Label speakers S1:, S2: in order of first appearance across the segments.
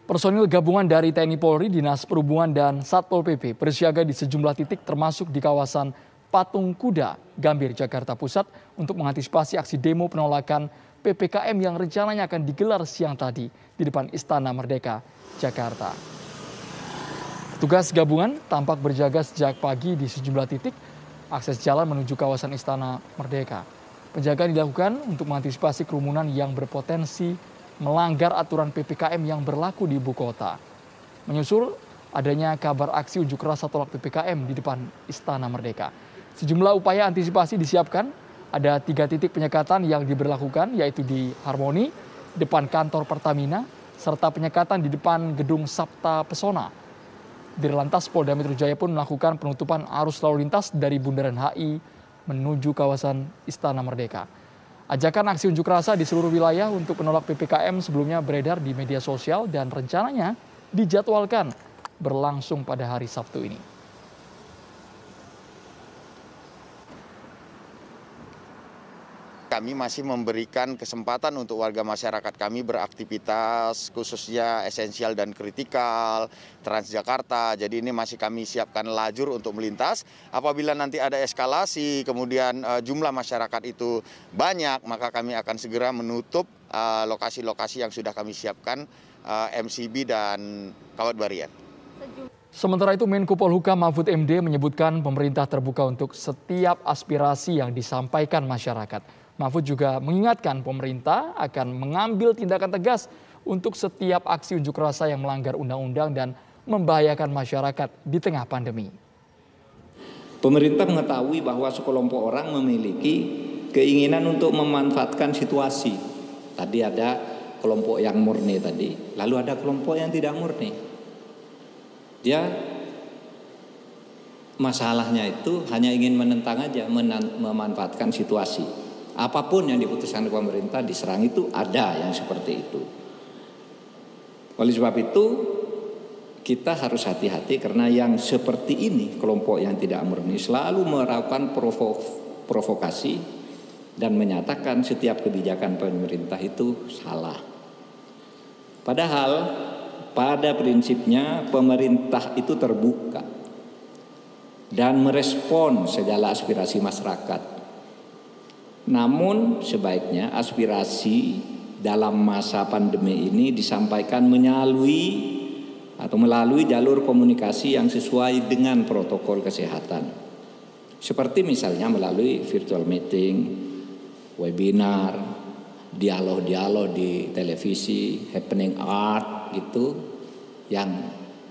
S1: Personil gabungan dari TNI Polri, Dinas Perhubungan dan Satpol PP bersiaga di sejumlah titik termasuk di kawasan Patung Kuda, Gambir, Jakarta Pusat untuk mengantisipasi aksi demo penolakan PPKM yang rencananya akan digelar siang tadi di depan Istana Merdeka, Jakarta. Petugas gabungan tampak berjaga sejak pagi di sejumlah titik akses jalan menuju kawasan Istana Merdeka. Penjagaan dilakukan untuk mengantisipasi kerumunan yang berpotensi melanggar aturan PPKM yang berlaku di ibu kota. Menyusul adanya kabar aksi unjuk rasa tolak PPKM di depan Istana Merdeka. Sejumlah upaya antisipasi disiapkan. Ada 3 titik penyekatan yang diberlakukan, yaitu di Harmoni, depan kantor Pertamina, serta penyekatan di depan gedung Sabta Pesona. Dirlantas Polda Metro Jaya pun melakukan penutupan arus lalu lintas dari Bundaran HI menuju kawasan Istana Merdeka. Ajakan aksi unjuk rasa di seluruh wilayah untuk menolak PPKM sebelumnya beredar di media sosial dan rencananya dijadwalkan berlangsung pada hari Sabtu ini.
S2: Kami masih memberikan kesempatan untuk warga masyarakat kami beraktivitas khususnya esensial dan kritikal, Transjakarta. Jadi ini masih kami siapkan lajur untuk melintas. Apabila nanti ada eskalasi, kemudian jumlah masyarakat itu banyak, maka kami akan segera menutup lokasi-lokasi yang sudah kami siapkan, MCB dan kawat barier.
S1: Sementara itu Menko Polhukam Mahfud MD menyebutkan pemerintah terbuka untuk setiap aspirasi yang disampaikan masyarakat. Mahfud juga mengingatkan pemerintah akan mengambil tindakan tegas untuk setiap aksi unjuk rasa yang melanggar undang-undang dan membahayakan masyarakat di tengah pandemi.
S3: Pemerintah mengetahui bahwa sekelompok orang memiliki keinginan untuk memanfaatkan situasi. Tadi ada kelompok yang murni tadi, lalu ada kelompok yang tidak murni. Dia masalahnya itu hanya ingin menentang aja, memanfaatkan situasi. Apapun yang diputuskan pemerintah diserang itu ada yang seperti itu. Oleh sebab itu kita harus hati-hati karena yang seperti ini kelompok yang tidak murni selalu melakukan provokasi dan menyatakan setiap kebijakan pemerintah itu salah. Padahal pada prinsipnya pemerintah itu terbuka dan merespon segala aspirasi masyarakat. Namun sebaiknya aspirasi dalam masa pandemi ini disampaikan melalui jalur komunikasi yang sesuai dengan protokol kesehatan. Seperti misalnya melalui virtual meeting, webinar, dialog-dialog di televisi, happening art gitu yang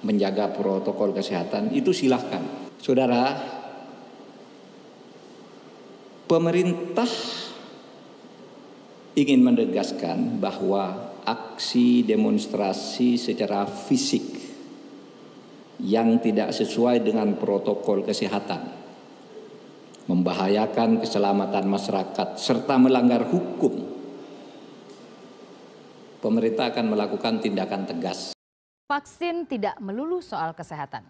S3: menjaga protokol kesehatan itu silahkan. Saudara, pemerintah ingin menegaskan bahwa aksi demonstrasi secara fisik yang tidak sesuai dengan protokol kesehatan, membahayakan keselamatan masyarakat, serta melanggar hukum, pemerintah akan melakukan tindakan tegas.
S4: Vaksin tidak melulu soal kesehatan.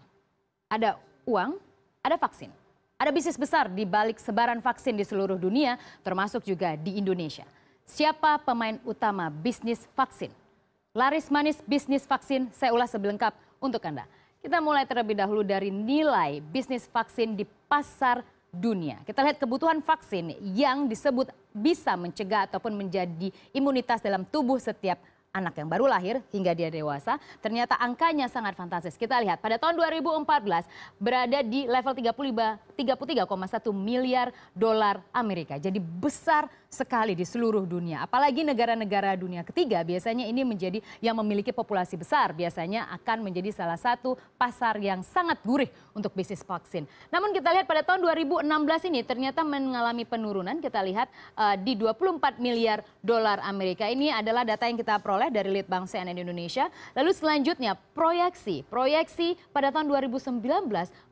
S4: Ada uang, ada vaksin. Ada bisnis besar di balik sebaran vaksin di seluruh dunia, termasuk juga di Indonesia. Siapa pemain utama bisnis vaksin? Laris manis bisnis vaksin, saya ulas sebelengkap untuk Anda. Kita mulai terlebih dahulu dari nilai bisnis vaksin di pasar dunia. Kita lihat kebutuhan vaksin yang disebut bisa mencegah ataupun menjadi imunitas dalam tubuh setiap anak yang baru lahir hingga dia dewasa, ternyata angkanya sangat fantastis. Kita lihat pada tahun 2014 berada di level 33,1 miliar dolar Amerika. Jadi besar sekali di seluruh dunia. Apalagi negara-negara dunia ketiga biasanya ini menjadi yang memiliki populasi besar. Biasanya akan menjadi salah satu pasar yang sangat gurih untuk bisnis vaksin. Namun kita lihat pada tahun 2016 ini ternyata mengalami penurunan. Kita lihat di 24 miliar dolar Amerika. Ini adalah data yang kita peroleh dari Litbang CNN Indonesia. Lalu selanjutnya proyeksi pada tahun 2019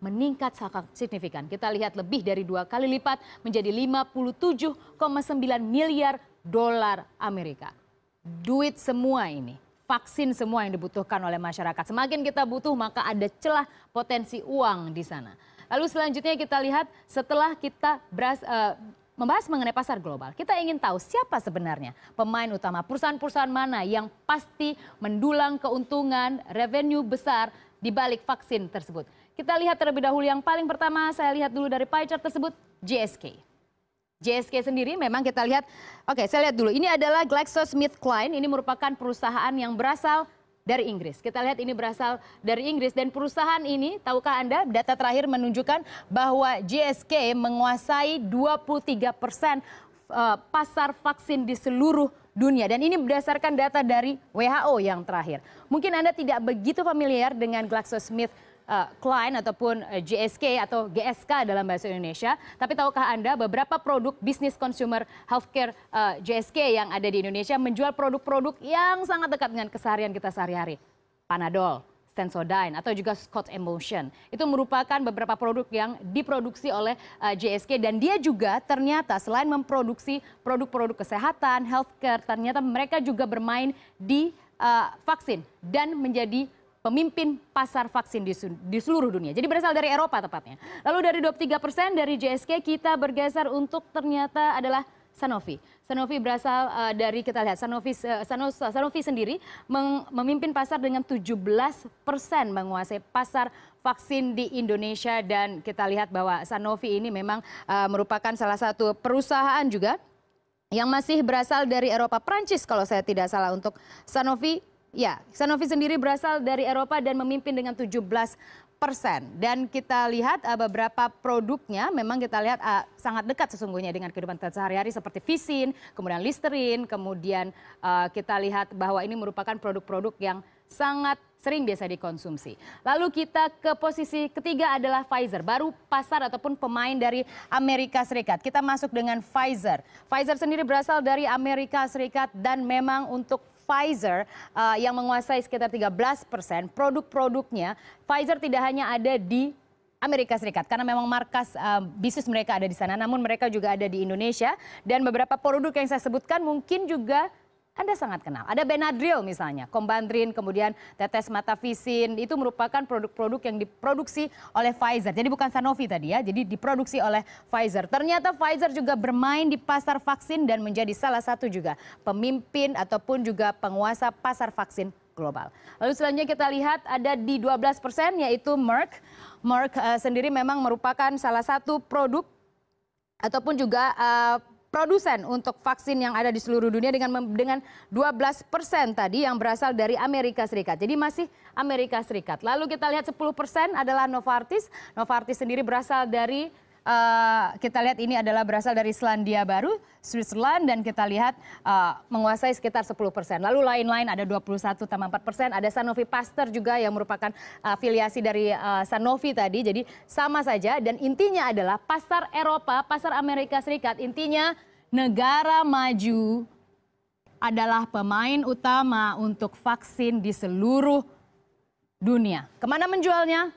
S4: meningkat sangat signifikan. Kita lihat lebih dari 2 kali lipat menjadi 57,9 miliar dolar Amerika. Duit semua ini, vaksin semua yang dibutuhkan oleh masyarakat. Semakin kita butuh maka ada celah potensi uang di sana. Lalu selanjutnya kita lihat setelah kita membahas mengenai pasar global, kita ingin tahu siapa sebenarnya pemain utama, perusahaan-perusahaan mana yang pasti mendulang keuntungan, revenue besar di balik vaksin tersebut. Kita lihat terlebih dahulu yang paling pertama, saya lihat dulu dari pie chart tersebut, GSK. GSK sendiri memang kita lihat, oke saya lihat dulu, ini adalah GlaxoSmithKline, ini merupakan perusahaan yang berasal dari Inggris. Kita lihat ini berasal dari Inggris dan perusahaan ini, tahukah Anda, data terakhir menunjukkan bahwa GSK menguasai 23% pasar vaksin di seluruh dunia. Dan ini berdasarkan data dari WHO yang terakhir. Mungkin Anda tidak begitu familiar dengan GlaxoSmithKline ataupun GSK atau GSK dalam bahasa Indonesia. Tapi tahukah Anda beberapa produk bisnis consumer healthcare GSK yang ada di Indonesia menjual produk-produk yang sangat dekat dengan keseharian kita sehari-hari. Panadol, Sensodyne, atau juga Scott Emotion. Itu merupakan beberapa produk yang diproduksi oleh GSK dan dia juga ternyata selain memproduksi produk-produk kesehatan, healthcare, ternyata mereka juga bermain di vaksin dan menjadi pemimpin pasar vaksin di seluruh dunia. Jadi berasal dari Eropa tepatnya. Lalu dari 23% dari GSK kita bergeser untuk ternyata adalah Sanofi. Sanofi berasal dari, kita lihat, Sanofi sendiri memimpin pasar dengan 17% menguasai pasar vaksin di Indonesia. Dan kita lihat bahwa Sanofi ini memang merupakan salah satu perusahaan juga yang masih berasal dari Eropa, Prancis kalau saya tidak salah untuk Sanofi. Ya, Sanofi sendiri berasal dari Eropa dan memimpin dengan 17%. Dan kita lihat beberapa produknya memang kita lihat sangat dekat sesungguhnya dengan kehidupan sehari-hari seperti Vicin, kemudian Listerine, kemudian kita lihat bahwa ini merupakan produk-produk yang sangat sering biasa dikonsumsi. Lalu kita ke posisi ketiga adalah Pfizer, baru pasar ataupun pemain dari Amerika Serikat. Kita masuk dengan Pfizer. Pfizer sendiri berasal dari Amerika Serikat dan memang untuk Pfizer yang menguasai sekitar 13%, produk-produknya Pfizer tidak hanya ada di Amerika Serikat karena memang markas bisnis mereka ada di sana, namun mereka juga ada di Indonesia dan beberapa produk yang saya sebutkan mungkin juga Anda sangat kenal. Ada Benadryl misalnya, Combandrin, kemudian tetes mata Vicin, itu merupakan produk-produk yang diproduksi oleh Pfizer. Jadi bukan Sanofi tadi ya, jadi diproduksi oleh Pfizer. Ternyata Pfizer juga bermain di pasar vaksin dan menjadi salah satu juga pemimpin ataupun juga penguasa pasar vaksin global. Lalu selanjutnya kita lihat ada di 12% yaitu Merck. Merck sendiri memang merupakan salah satu produk ataupun juga produsen untuk vaksin yang ada di seluruh dunia dengan 12% tadi yang berasal dari Amerika Serikat. Jadi masih Amerika Serikat. Lalu kita lihat 10% adalah Novartis. Novartis sendiri berasal dari kita lihat ini adalah berasal dari Selandia Baru, Switzerland, dan kita lihat menguasai sekitar 10%. Lalu lain-lain ada 21,4%. Ada Sanofi Pasteur juga yang merupakan afiliasi dari Sanofi tadi. Jadi sama saja dan intinya adalah pasar Eropa, pasar Amerika Serikat. Intinya negara maju adalah pemain utama untuk vaksin di seluruh dunia. Kemana menjualnya?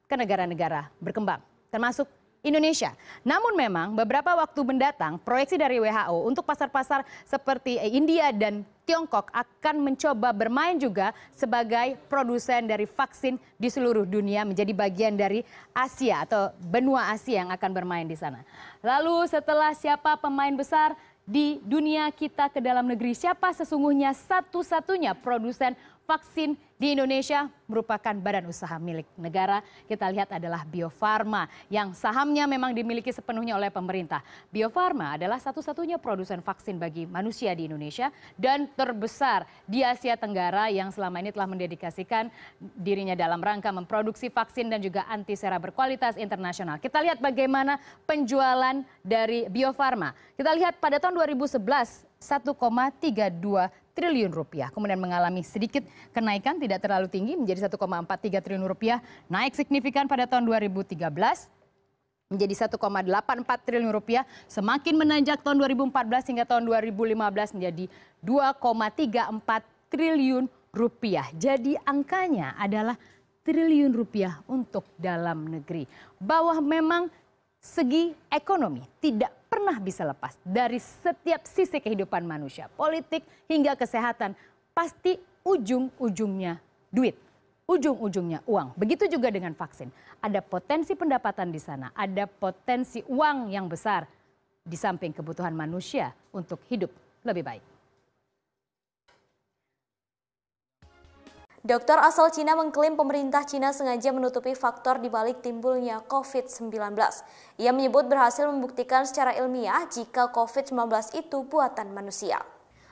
S4: Ke negara-negara berkembang, termasuk Indonesia. Namun memang beberapa waktu mendatang proyeksi dari WHO untuk pasar-pasar seperti India dan Tiongkok akan mencoba bermain juga sebagai produsen dari vaksin di seluruh dunia menjadi bagian dari Asia atau benua Asia yang akan bermain di sana. Lalu setelah siapa pemain besar di dunia kita ke dalam negeri, siapa sesungguhnya satu-satunya produsen vaksin di Indonesia merupakan badan usaha milik negara. Kita lihat adalah Bio Farma yang sahamnya memang dimiliki sepenuhnya oleh pemerintah. Bio Farma adalah satu-satunya produsen vaksin bagi manusia di Indonesia dan terbesar di Asia Tenggara yang selama ini telah mendedikasikan dirinya dalam rangka memproduksi vaksin dan juga antisera berkualitas internasional. Kita lihat bagaimana penjualan dari Bio Farma. Kita lihat pada tahun 2011 1,32 triliun rupiah. Kemudian mengalami sedikit kenaikan, tidak terlalu tinggi menjadi 1,43 triliun rupiah. Naik signifikan pada tahun 2013 menjadi 1,84 triliun rupiah. Semakin menanjak tahun 2014 hingga tahun 2015 menjadi 2,34 triliun rupiah. Jadi angkanya adalah triliun rupiah untuk dalam negeri. Bahwa memang segi ekonomi tidak pernah bisa lepas dari setiap sisi kehidupan manusia, politik hingga kesehatan, pasti ujung-ujungnya duit, ujung-ujungnya uang. Begitu juga dengan vaksin, ada potensi pendapatan di sana, ada potensi uang yang besar. di samping kebutuhan manusia untuk hidup lebih baik.
S5: Dokter asal Cina mengklaim pemerintah Cina sengaja menutupi faktor di balik timbulnya COVID-19. Ia menyebut berhasil membuktikan secara ilmiah jika COVID-19 itu buatan manusia.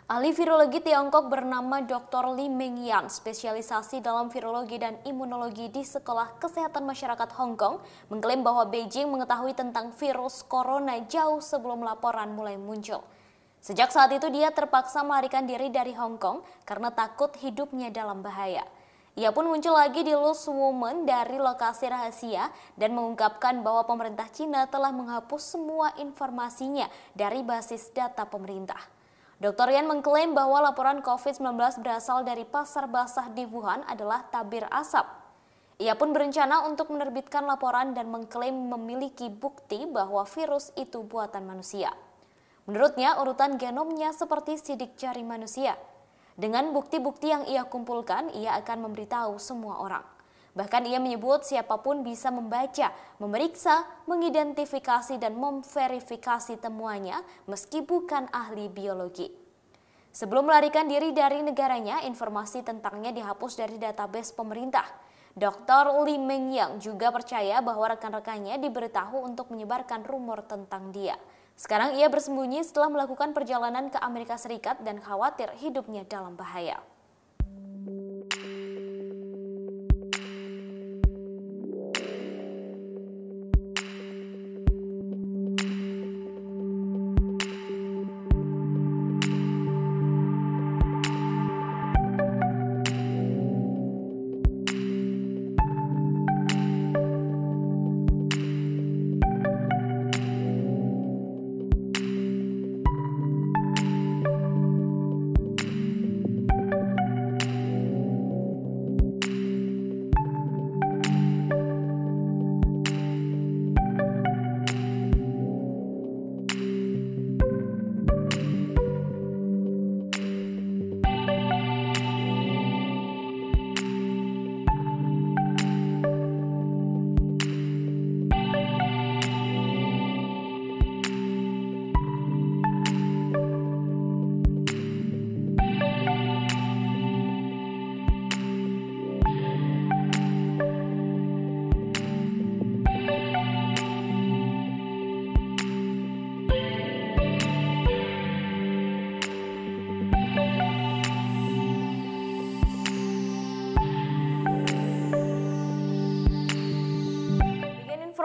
S5: Ahli virologi Tiongkok bernama Dr. Li Mengyang, spesialisasi dalam virologi dan imunologi di Sekolah Kesehatan Masyarakat Hong Kong, mengklaim bahwa Beijing mengetahui tentang virus corona jauh sebelum laporan mulai muncul. Sejak saat itu dia terpaksa melarikan diri dari Hong Kong karena takut hidupnya dalam bahaya. Ia pun muncul lagi di Loose Woman dari lokasi rahasia dan mengungkapkan bahwa pemerintah Cina telah menghapus semua informasinya dari basis data pemerintah. Dr. Yan mengklaim bahwa laporan COVID-19 berasal dari pasar basah di Wuhan adalah tabir asap. Ia pun berencana untuk menerbitkan laporan dan mengklaim memiliki bukti bahwa virus itu buatan manusia. Menurutnya, urutan genomnya seperti sidik jari manusia. Dengan bukti-bukti yang ia kumpulkan, ia akan memberitahu semua orang. Bahkan ia menyebut siapapun bisa membaca, memeriksa, mengidentifikasi, dan memverifikasi temuannya meski bukan ahli biologi. Sebelum melarikan diri dari negaranya, informasi tentangnya dihapus dari database pemerintah. Dr. Li Mengyang juga percaya bahwa rekan-rekannya diberitahu untuk menyebarkan rumor tentang dia. Sekarang ia bersembunyi setelah melakukan perjalanan ke Amerika Serikat dan khawatir hidupnya dalam bahaya.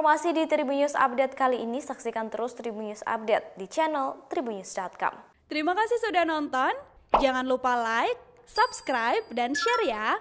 S5: Informasi di Tribun News Update kali ini, saksikan terus Tribun News Update di channel tribunnews.com.
S6: Terima kasih sudah nonton. Jangan lupa like, subscribe, dan share ya.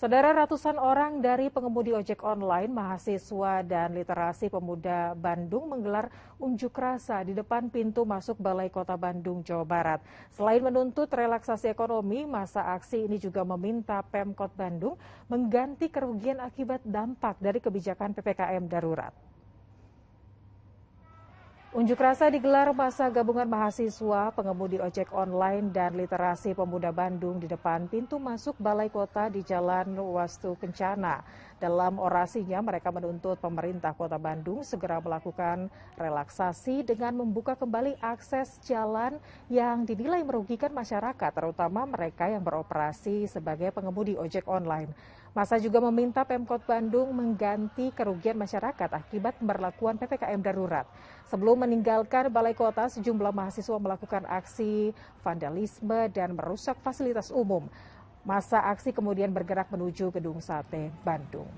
S7: Saudara, ratusan orang dari pengemudi ojek online, mahasiswa, dan literasi pemuda Bandung menggelar unjuk rasa di depan pintu masuk Balai Kota Bandung, Jawa Barat. Selain menuntut relaksasi ekonomi, masa aksi ini juga meminta Pemkot Bandung mengganti kerugian akibat dampak dari kebijakan PPKM darurat. Unjuk rasa digelar masa gabungan mahasiswa, pengemudi ojek online, dan literasi pemuda Bandung di depan pintu masuk Balai Kota di Jalan Wastu Kencana. Dalam orasinya, mereka menuntut pemerintah Kota Bandung segera melakukan relaksasi dengan membuka kembali akses jalan yang dinilai merugikan masyarakat, terutama mereka yang beroperasi sebagai pengemudi ojek online. Masa juga meminta Pemkot Bandung mengganti kerugian masyarakat akibat pemberlakuan PPKM darurat. Sebelum meninggalkan Balai Kota, sejumlah mahasiswa melakukan aksi vandalisme dan merusak fasilitas umum. Masa aksi kemudian bergerak menuju Gedung Sate Bandung.